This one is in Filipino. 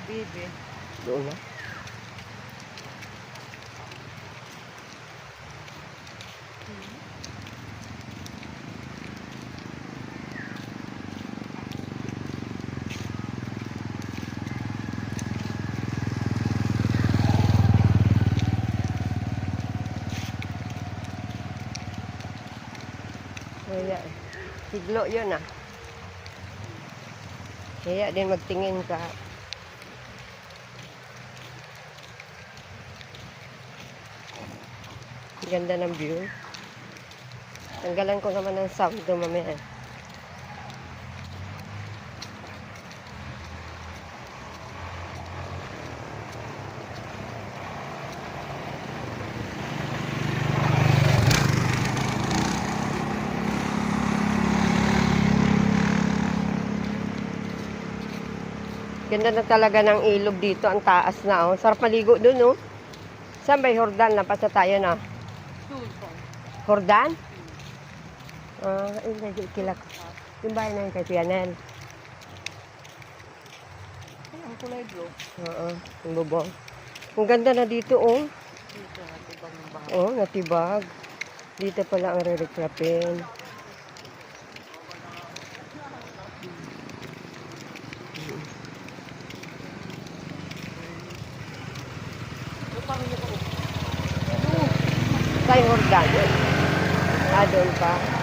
Bibi. Doon na. Kaya, siglo yun ah. Kaya din magtingin ka. Ganda ng view. Tanggalan ko naman ng sound doon mamaya. Ganda na talaga ng ilog dito. Ang taas na, oh. Sarap maligo dun, oh. Saan ba yung Jordan? Lampas na tayo, na. Jordan? Hindi, kilak. Yung bahay na yun kay Pianel. Ay, ang kulay blue. Oo, yung bubong. Ang ganda na dito, oh. Dito, natibag ng bahay. Oh, natibag. Dito pala ang re-recrapin. Sa Jordan. Doon pa.